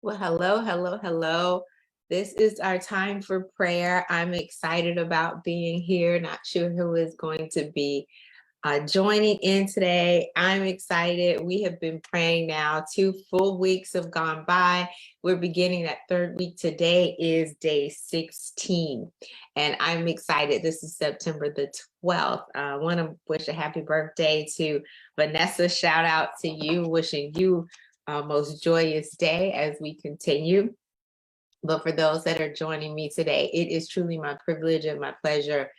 Well, hello, hello, hello. This is our time for prayer. I'm excited about being here. Not sure who is going to be joining in today. I'm excited. We have been praying now. 2 full weeks have gone by. We're beginning that third week. Today is day 16, and I'm excited. This is September the 12th. I want to wish a happy birthday to Vanessa. Shout out to you. Wishing you a most joyous day as we continue. But for those that are joining me today, it is truly my privilege and my pleasure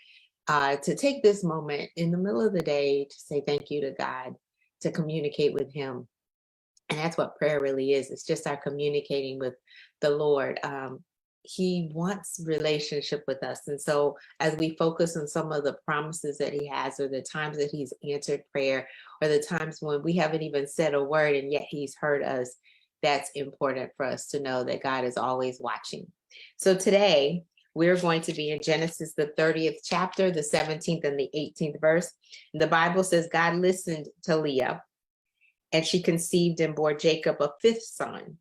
to take this moment in the middle of the day to say thank you to God, to communicate with Him. And that's what prayer really is. It's just our communicating with the Lord. He wants relationship with us. And so as we focus on some of the promises that He has, or the times that He's answered prayer, or the times when we haven't even said a word and yet He's heard us, that's important for us to know that God is always watching. So today, we're going to be in Genesis, the 30th chapter, the 17th and the 18th verse. The Bible says, God listened to Leah, and she conceived and bore Jacob a fifth son.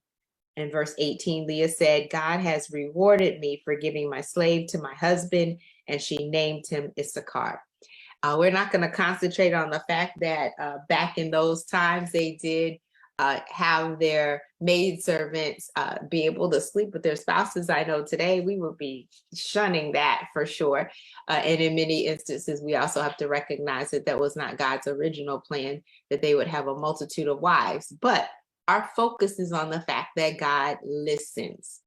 In verse 18, Leah said, God has rewarded me for giving my slave to my husband, and she named him Issachar. We're not going to concentrate on the fact that back in those times, they did have their maidservants be able to sleep with their spouses. I know today we would be shunning that for sure. And in many instances, we also have to recognize that that was not God's original plan, that they would have a multitude of wives. But our focus is on the fact that God listens.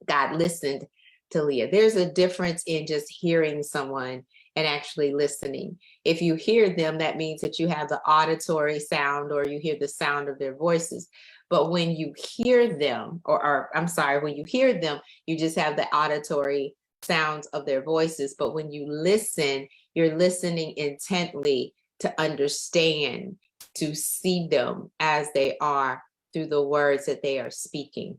God listened to Leah. There's a difference in just hearing someone and actually listening. If you hear them, that means that you have the auditory sound, or you hear the sound of their voices. But when you hear them, when you hear them, you just have the auditory sounds of their voices. But when you listen, you're listening intently to understand, to see them as they are through the words that they are speaking.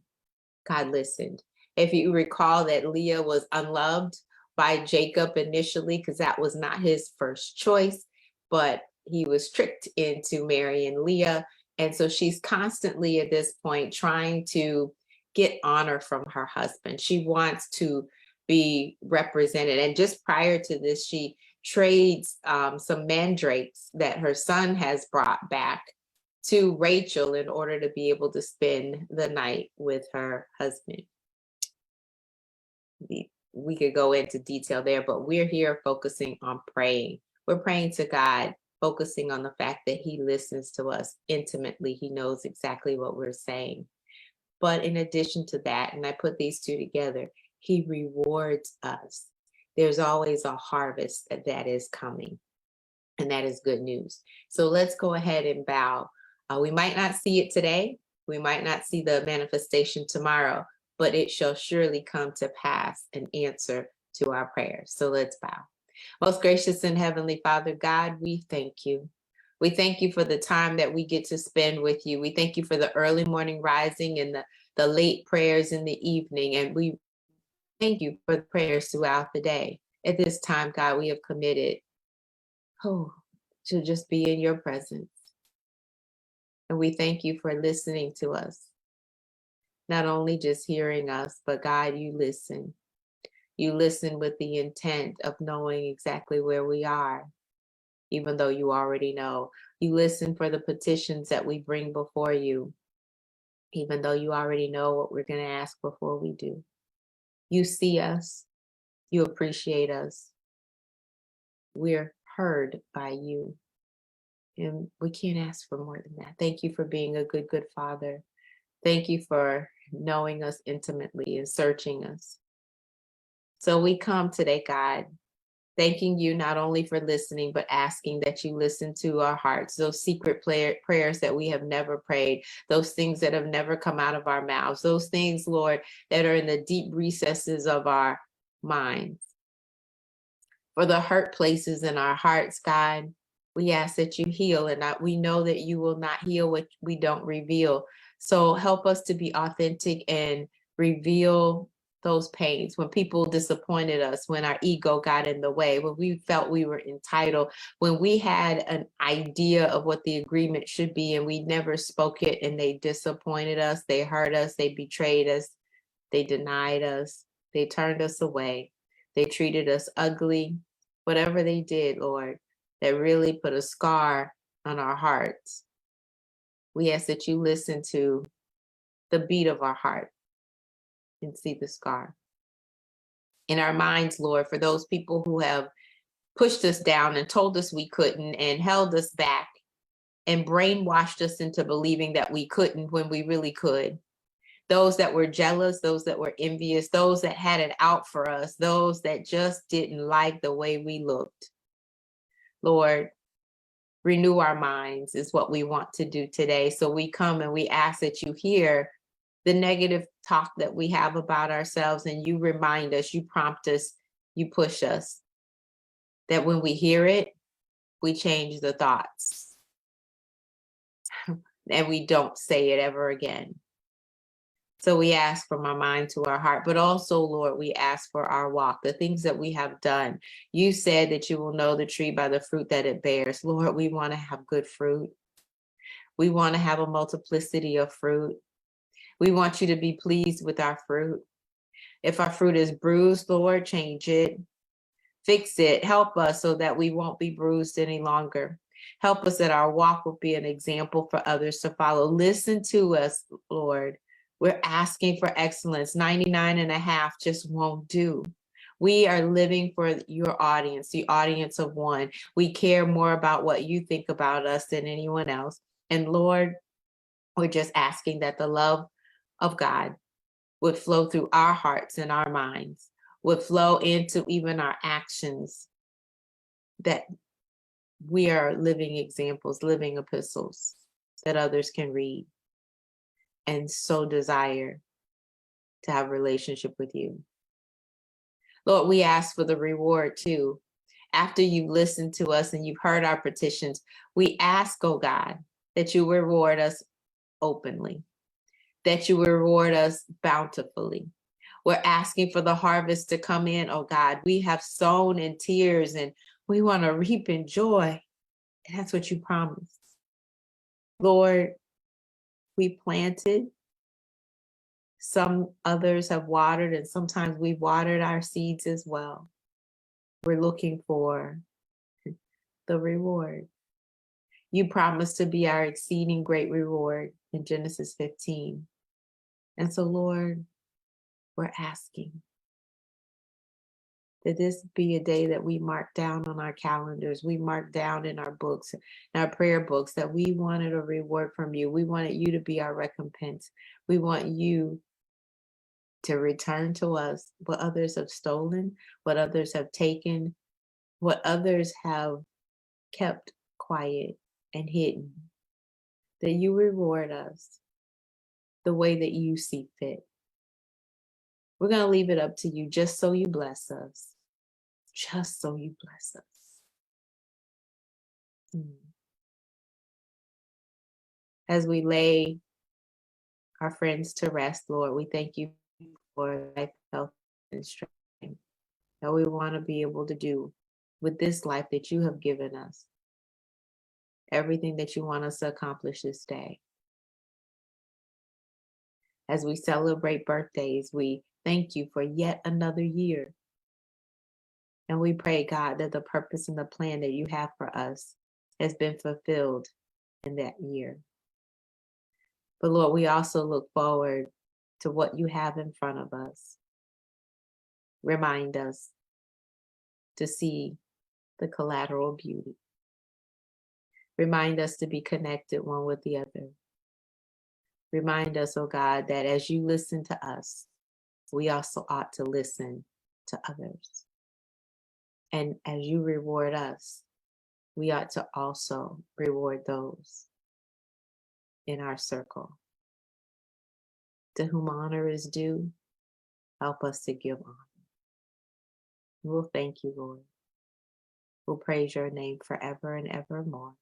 God listened. If you recall that Leah was unloved by Jacob initially, because that was not his first choice, but he was tricked into marrying Leah. And so she's constantly at this point trying to get honor from her husband. She wants to be represented. And just prior to this, she trades some mandrakes that her son has brought back to Rachel in order to be able to spend the night with her husband. We could go into detail there, but we're here focusing on praying. We're praying to God, focusing on the fact that He listens to us intimately. He knows exactly what we're saying. But in addition to that, and I put these two together, He rewards us. There's always a harvest that is coming, and that is good news. So let's go ahead and bow. We might not see it today. We might not see the manifestation tomorrow, but it shall surely come to pass an answer to our prayers. So let's bow. Most gracious and heavenly Father God, we thank you. We thank you for the time that we get to spend with you. We thank you for the early morning rising and the late prayers in the evening. And we thank you for the prayers throughout the day. At this time, God, we have committed to just be in your presence. And we thank you for listening to us. Not only just hearing us, but God, you listen. You listen with the intent of knowing exactly where we are, even though you already know. You listen for the petitions that we bring before you, even though you already know what we're going to ask before we do. You see us. You appreciate us. We're heard by you. And we can't ask for more than that. Thank you for being a good, good Father. Thank you for knowing us intimately and searching us. So we come today, God, thanking you not only for listening, but asking that you listen to our hearts, those secret prayers that we have never prayed, those things that have never come out of our mouths, those things, Lord, that are in the deep recesses of our minds. For the hurt places in our hearts, God, we ask that you heal, and we know that you will not heal what we don't reveal. So help us to be authentic and reveal those pains, when people disappointed us, when our ego got in the way, when we felt we were entitled, when we had an idea of what the agreement should be and we never spoke it, and they disappointed us, they hurt us, they betrayed us, they denied us, they turned us away, they treated us ugly, whatever they did, Lord, that really put a scar on our hearts. We ask that you listen to the beat of our heart and see the scar. In our minds, Lord, for those people who have pushed us down and told us we couldn't and held us back and brainwashed us into believing that we couldn't when we really could. Those that were jealous, those that were envious, those that had it out for us, those that just didn't like the way we looked. Lord, renew our minds is what we want to do today. So we come and we ask that you hear the negative talk that we have about ourselves, and you remind us, you prompt us, you push us, that when we hear it, we change the thoughts and we don't say it ever again. So we ask from our mind to our heart, but also, Lord, we ask for our walk, the things that we have done. You said that you will know the tree by the fruit that it bears. Lord, we want to have good fruit. We want to have a multiplicity of fruit. We want you to be pleased with our fruit. If our fruit is bruised, Lord, change it. Fix it. Help us so that we won't be bruised any longer. Help us that our walk will be an example for others to follow. Listen to us, Lord. We're asking for excellence. 99.5 just won't do. We are living for your audience, the audience of one. We care more about what you think about us than anyone else. And Lord, we're just asking that the love of God would flow through our hearts and our minds, would flow into even our actions, that we are living examples, living epistles that others can read and so desire to have a relationship with you. Lord, we ask for the reward too. After you've listened to us and you've heard our petitions, we ask, oh God, that you reward us openly, that you reward us bountifully. We're asking for the harvest to come in, oh God. We have sown in tears and we want to reap in joy. And that's what you promised. Lord, we planted. Some others have watered, and sometimes we've watered our seeds as well. We're looking for the reward. You promised to be our exceeding great reward in Genesis 15. And so, Lord, we're asking that this be a day that we mark down on our calendars, we mark down in our books, in our prayer books, that we wanted a reward from you. We wanted you to be our recompense. We want you to return to us what others have stolen, what others have taken, what others have kept quiet and hidden, that you reward us the way that you see fit. We're going to leave it up to you, just so you bless us. Just so you bless us. As we lay our friends to rest, Lord, we thank you for life, health, and strength that we want to be able to do with this life that you have given us. Everything that you want us to accomplish this day. As we celebrate birthdays, we thank you for yet another year. And we pray, God, that the purpose and the plan that you have for us has been fulfilled in that year. But Lord, we also look forward to what you have in front of us. Remind us to see the collateral beauty. Remind us to be connected one with the other. Remind us, oh God, that as you listen to us, we also ought to listen to others. And as you reward us, we ought to also reward those in our circle. To whom honor is due, help us to give honor. We'll thank you, Lord. We'll praise your name forever and evermore.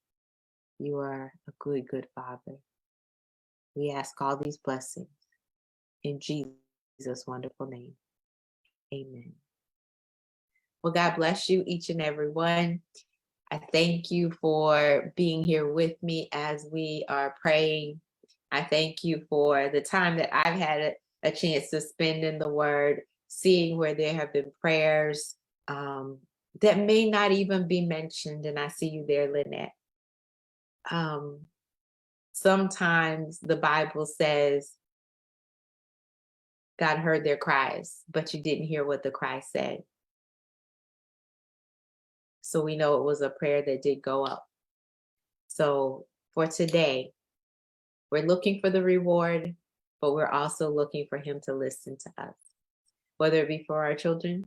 You are a good, good Father. We ask all these blessings in Jesus' wonderful name. Amen. Well, God bless you, each and every one. I thank you for being here with me as we are praying. I thank you for the time that I've had a chance to spend in the Word, seeing where there have been prayers that may not even be mentioned. And I see you there, Lynette. Sometimes the Bible says God heard their cries, but you didn't hear what the cry said. So we know it was a prayer that did go up. So for today, we're looking for the reward, but we're also looking for him to listen to us, whether it be for our children,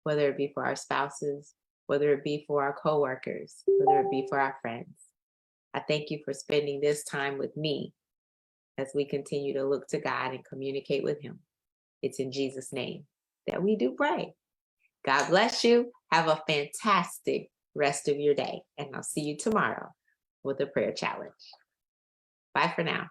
whether it be for our spouses, whether it be for our coworkers, whether it be for our friends. I thank you for spending this time with me as we continue to look to God and communicate with him. It's in Jesus' name that we do pray. God bless you. Have a fantastic rest of your day. And I'll see you tomorrow with a prayer challenge. Bye for now.